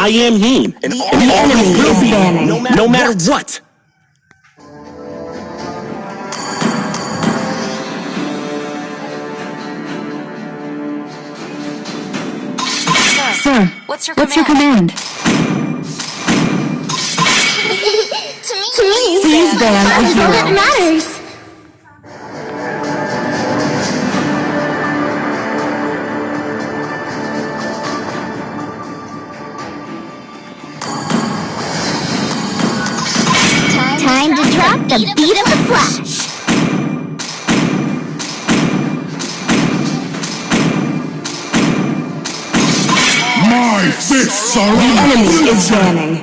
I am he, and he always will be, no matter what. Sir, what's your command? To me, Please ban a all that hero. matters. Time to drop the beat of the flash. My fists are The enemy is banning.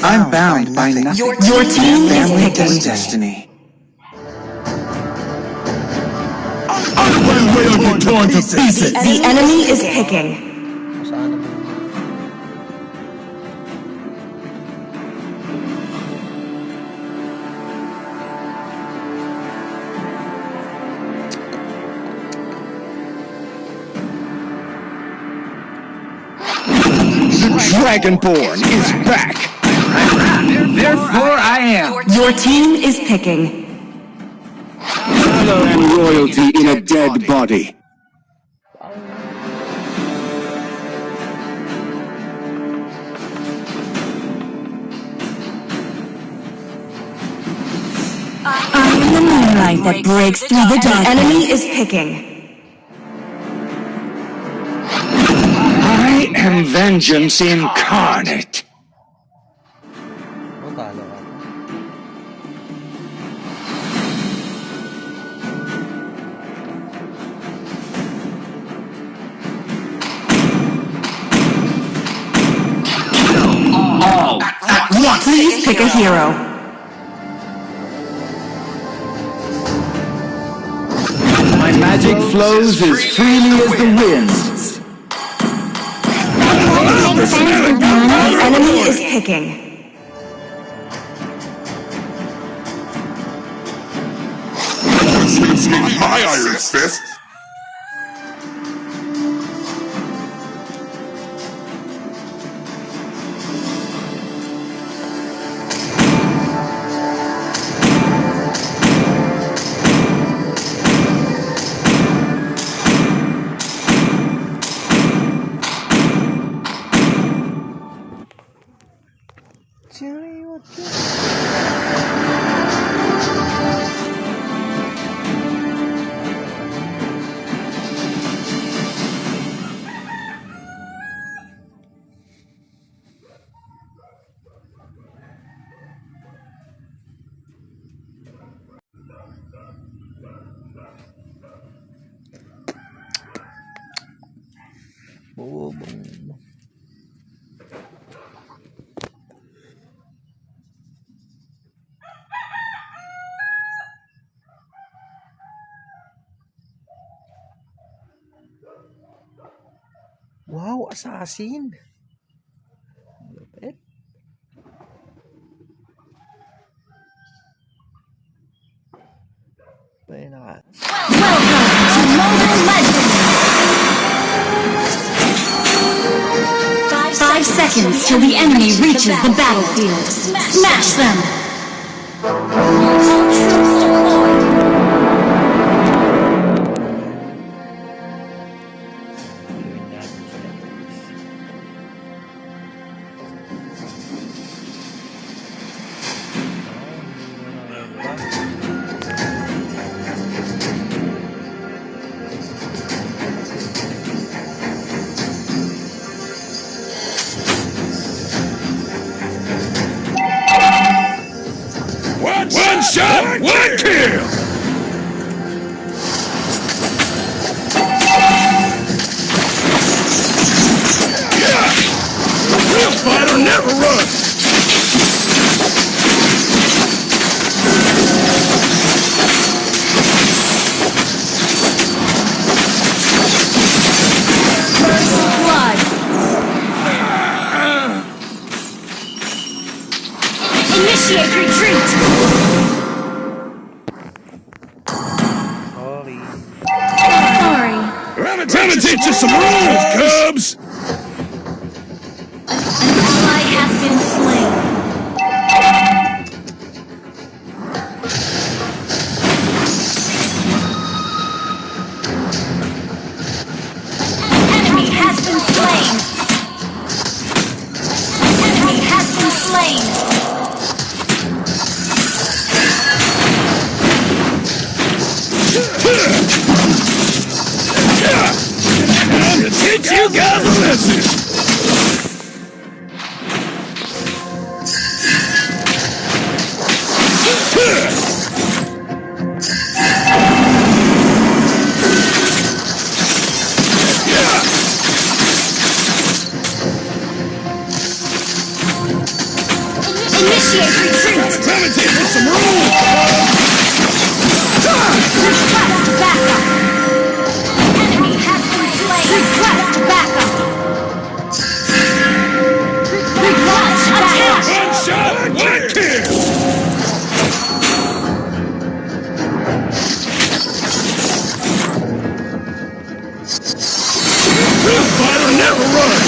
I'm bound by nothing. Your team is picking. Destiny. Way will get torn to pieces. The enemy is picking. Dragonborn is back. Therefore I am. Your team is picking. Valor and royalty in a dead body. I am the moonlight that breaks through the dark. The enemy is picking. I am vengeance incarnate. Please pick a hero. My magic flows as freely as the winds. The enemy is picking. My iron fist. Wow, assassin. Lupit. Welcome to Mobile Legends! 5 seconds till the enemy reaches the battlefield. Smash them! One shot, one kill. Real fighter never runs. First blood! Initiate retreat! teach you some rules, cubs! Ally has been slain. Enemy has been slain. Enemy has been slain. Time to teach you guys a lesson! Initiate retreat. Time to teach you some rules! Request backup. Enemy has been slain. Request backup. Request attack. One shot, one kill! Real fighter never runs!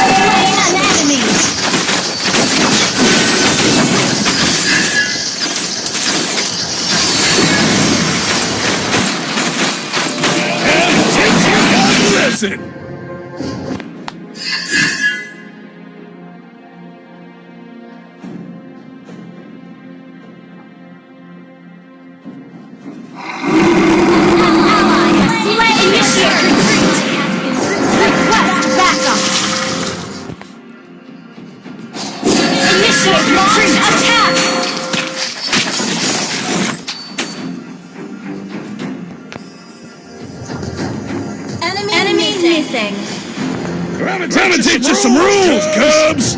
Slain an enemy. And teach you guys a lesson! Ally has slain. Initiate retreat. Request backup. Initiate retreat. Attack. Enemy missing. Time to teach you some rules, cubs!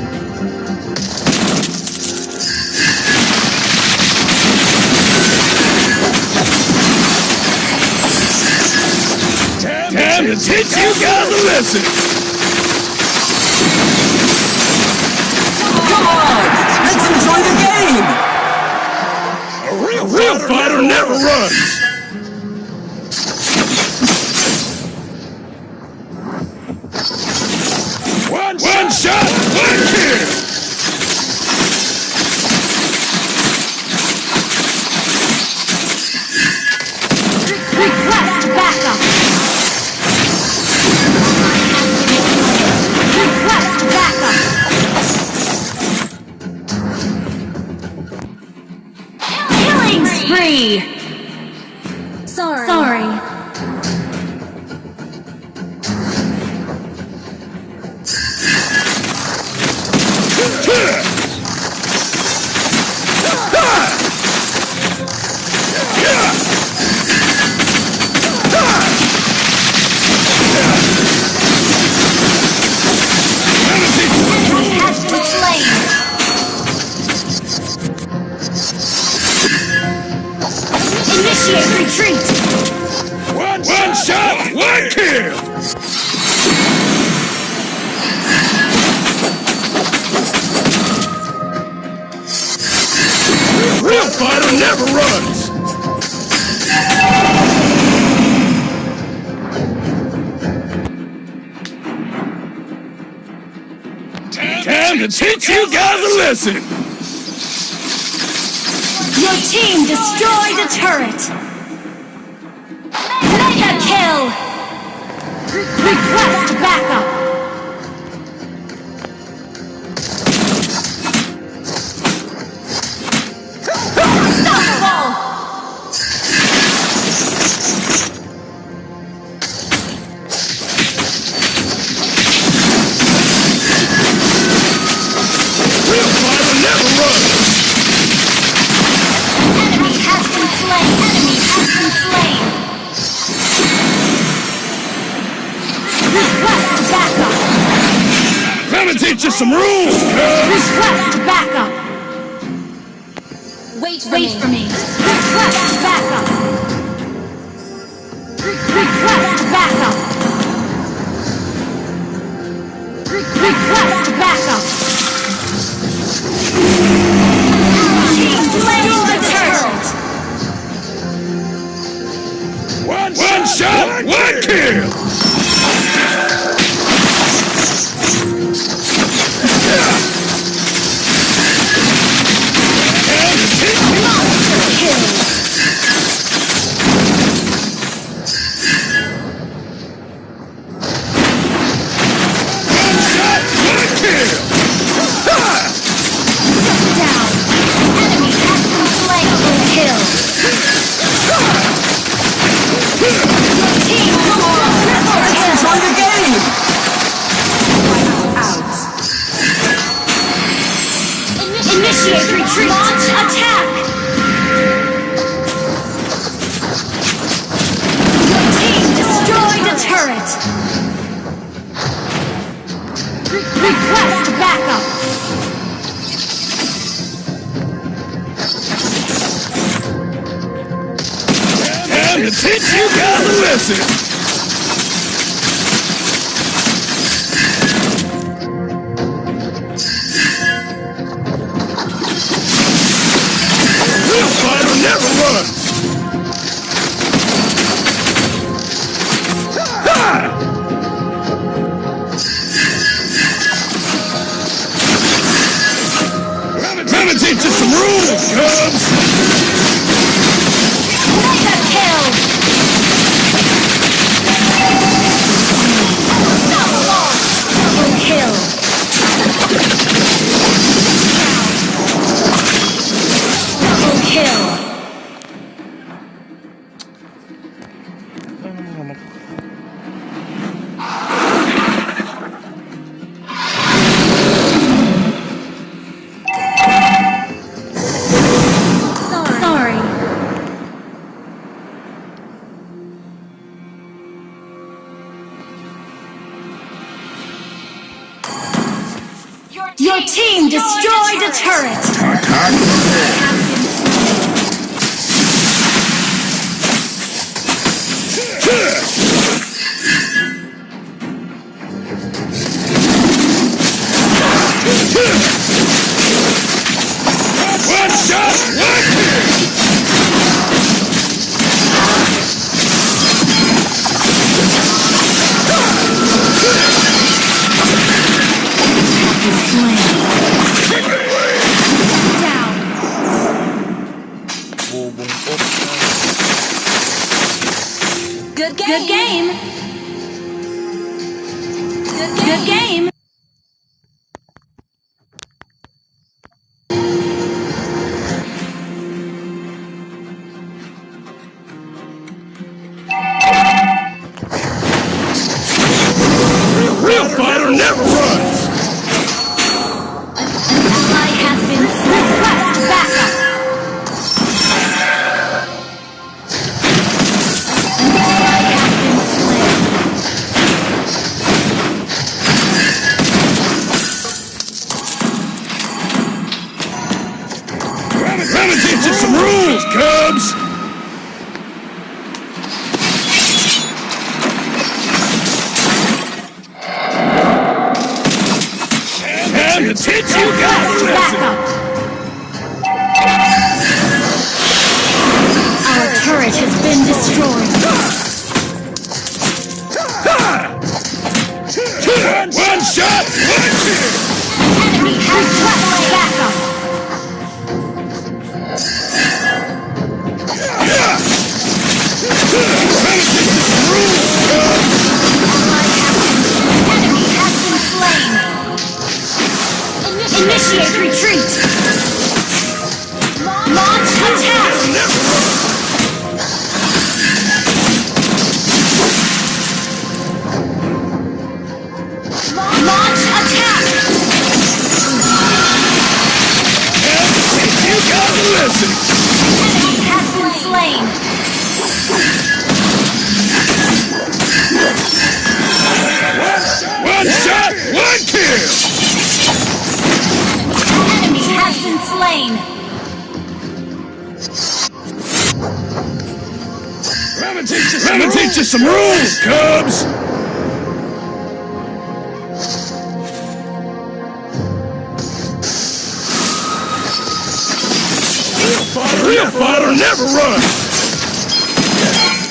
Time to teach you guys a lesson! Come on! Let's enjoy the game! A real fighter never runs! One shot, one kill! Request backup. Request backup. Killing spree. Sorry. Enemy has been slain. Initiate retreat. One shot, one kill! Real fighter never runs! Time to teach you guys a lesson! Your team destroyed a turret. Mega kill. Request backup. Unstoppable. Real fighter never runs! Enemy has been slain. Enemy has been slain. Request backup. Time to teach you some rules, cubs! Request backup. Wait for me. Request backup. Request backup. Request backup. kill! Initiate retreat! Launch attack! Your team destroyed a turret! Request backup! Time to teach you guys a lesson! Never run! Time to teach you some rules, Cubs! Mega kill! Double kill! Double kill! Sorry. Your team destroyed a turret! One shot, one kill! Down! Good game! Good game! Real fighter never runs! Ally has been slain. Request backup! Ally has been slain. Time to teach you some rules, Cubs! Time to teach you guys a lesson! Backup! Our turret has been destroyed. One shot, one kill! Enemy has request backup! Enemy has been slain. Initiate retreat. Launch attack. Launch attack. You gotta listen! Enemy has been slain. One shot, one kill! Enemy has been slain. Let me teach you some rules, Cubs! Real fighter never runs!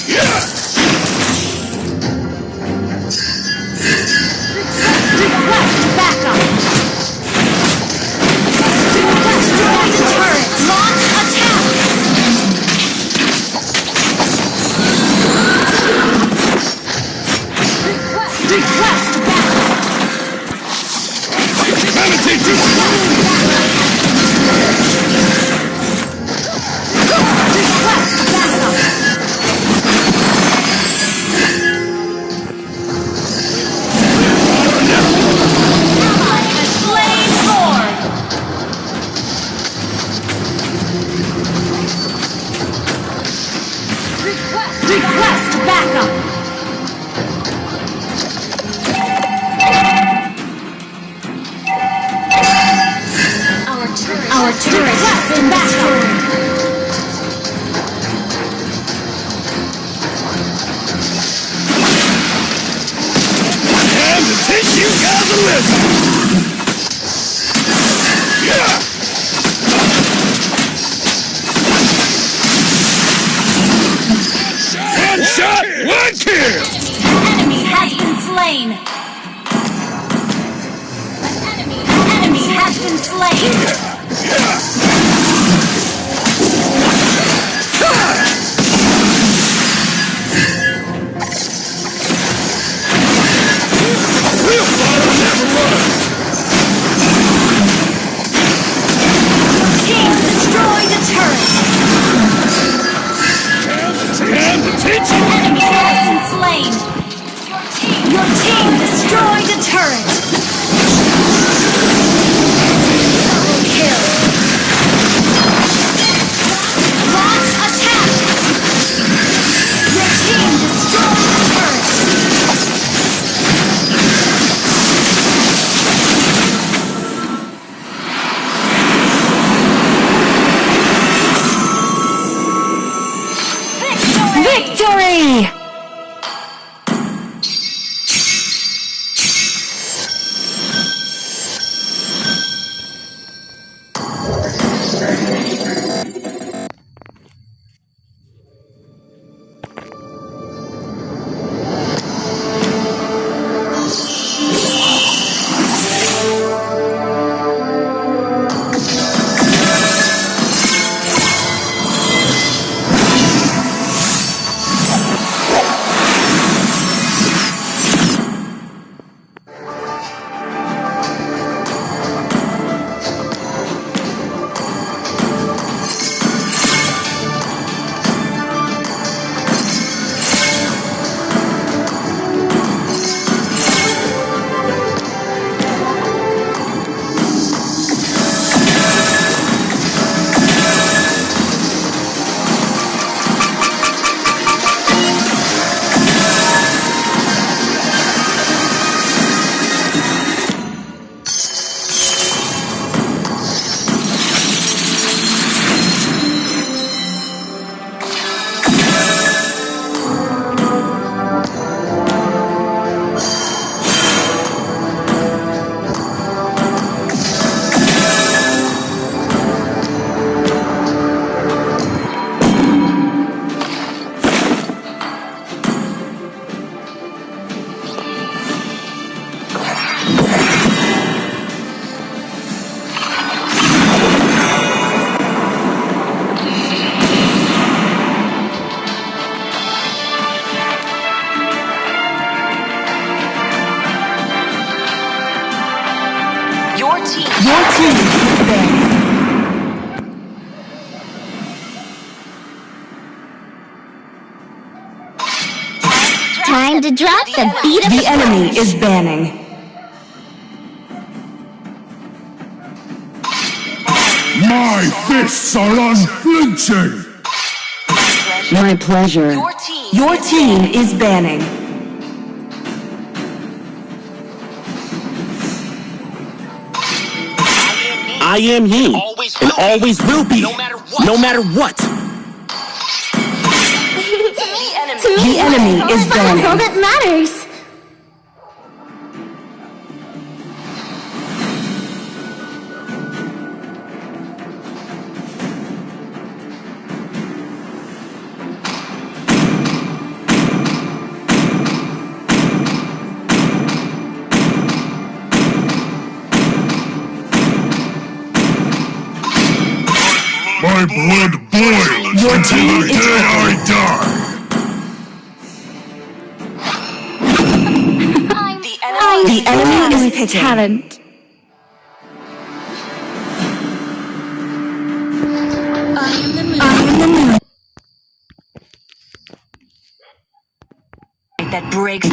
Yeah! Your turret has been destroyed. Time to teach you guys a lesson! Yeah! One shot, one kill! An enemy has been slain. An enemy has been slain. Real fighter never runs! Team destroyed a turret. Time to teach you! An enemy has been slain. Your team destroyed a turret. Double kill. Launch attack. Your team destroyed a turret. Victory! Your team is banned. Time to drop the beat of The enemy is banning. My fists are unflinching! My pleasure. Your team is banning. I am he, and always will be, no matter what. The enemy is That's all banning. that matters. My blood boils Your until team the is day I die! The enemy is picking. Talent. I am the moon. That breaks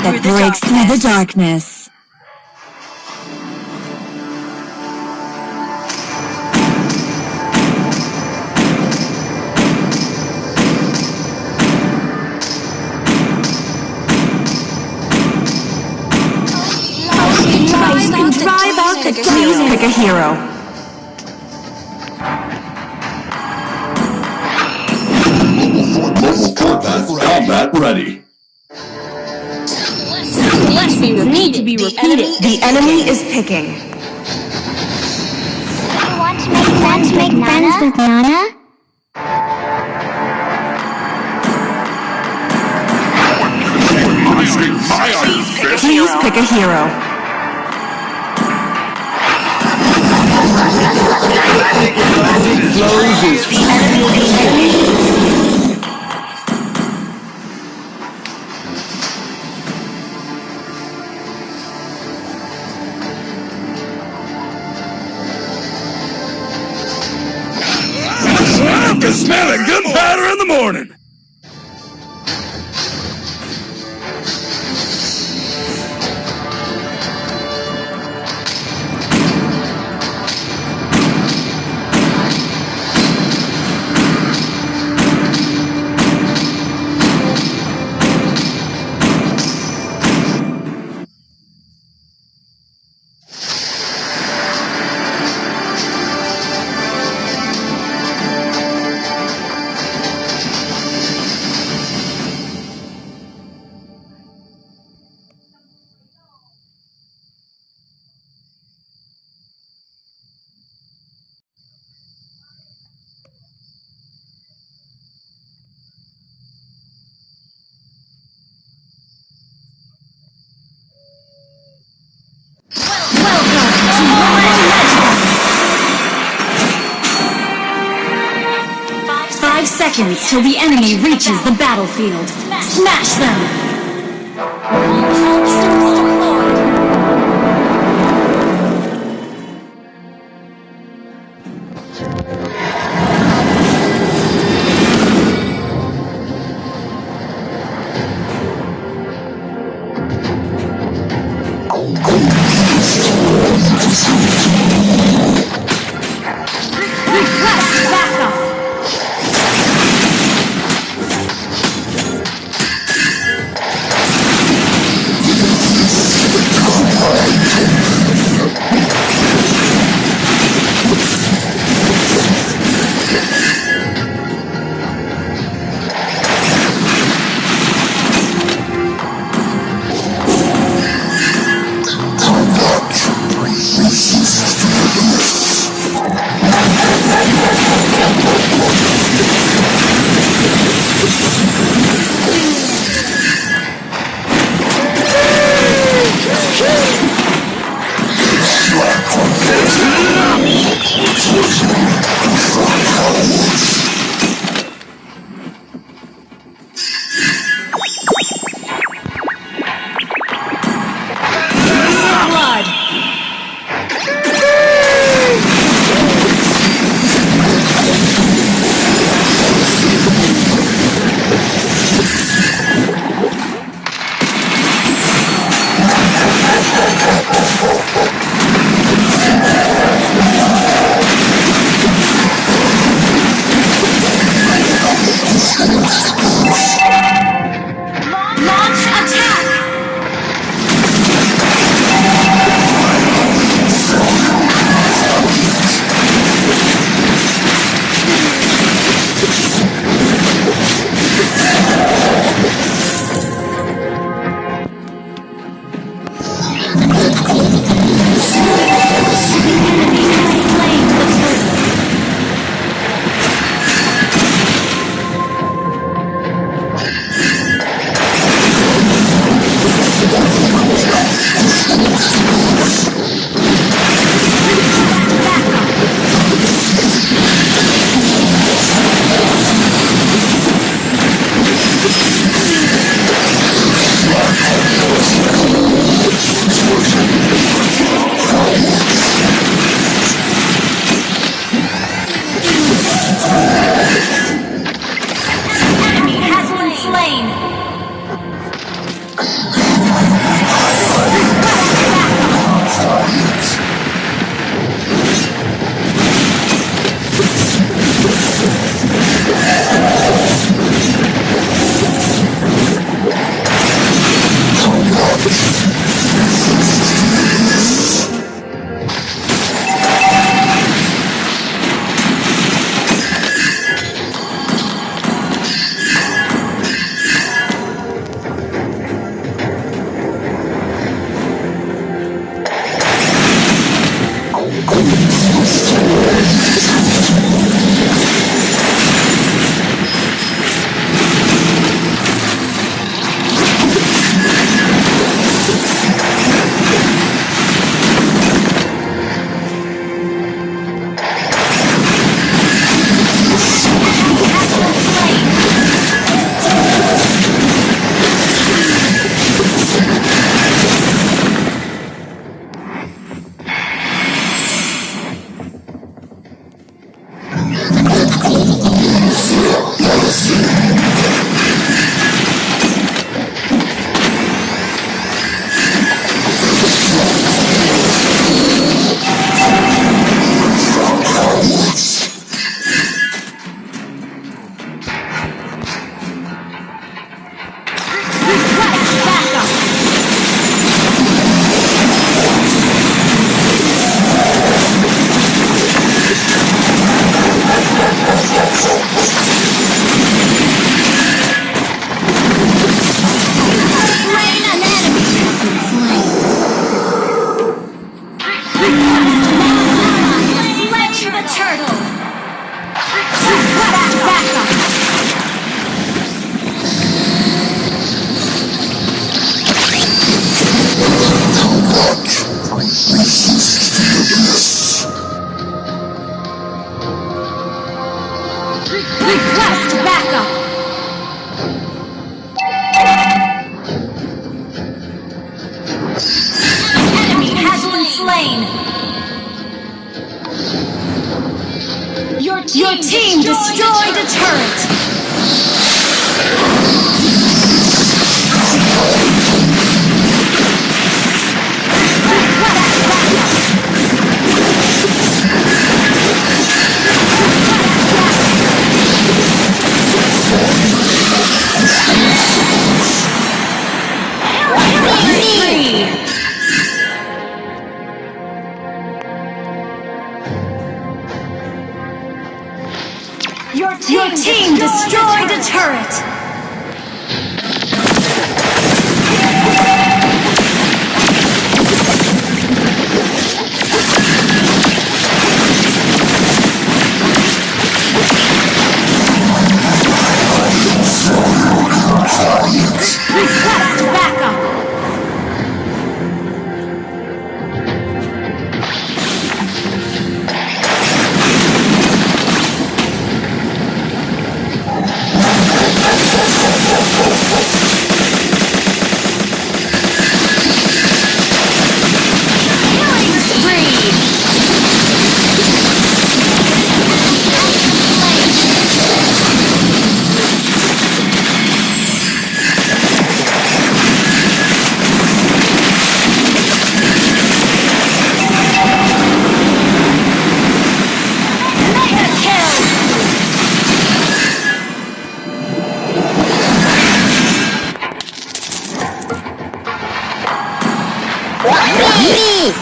through the darkness. Lies can drive out the Please pick a hero. combat ready. Need to be repeated. The enemy is picking. Want to make friends with Nana? Please pick a hero. Magic flows as freely as the wind. I can smell a gunpowder in the morning. Seconds till the enemy reaches the battlefield. Smash them! Request backup! Request backup. An enemy has been slain. Your team destroyed a turret. Your team destroyed a turret. Request backup. Killing spree. Mega kill. Me!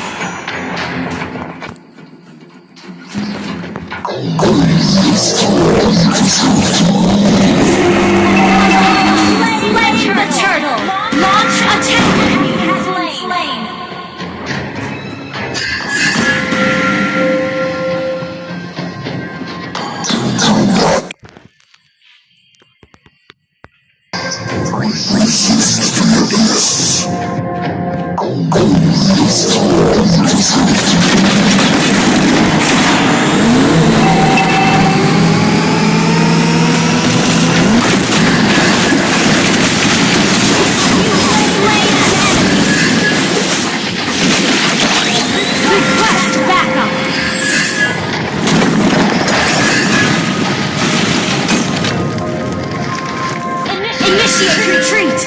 Slay the turtle. Launch attack. Enemy has been slain. Request backup. Initiate retreat.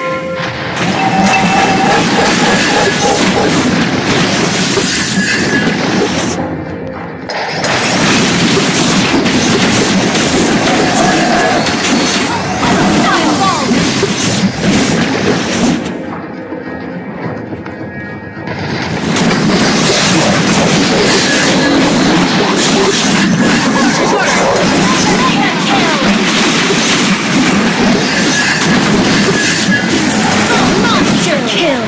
Monster kill.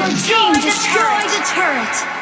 Your team destroyed a turret.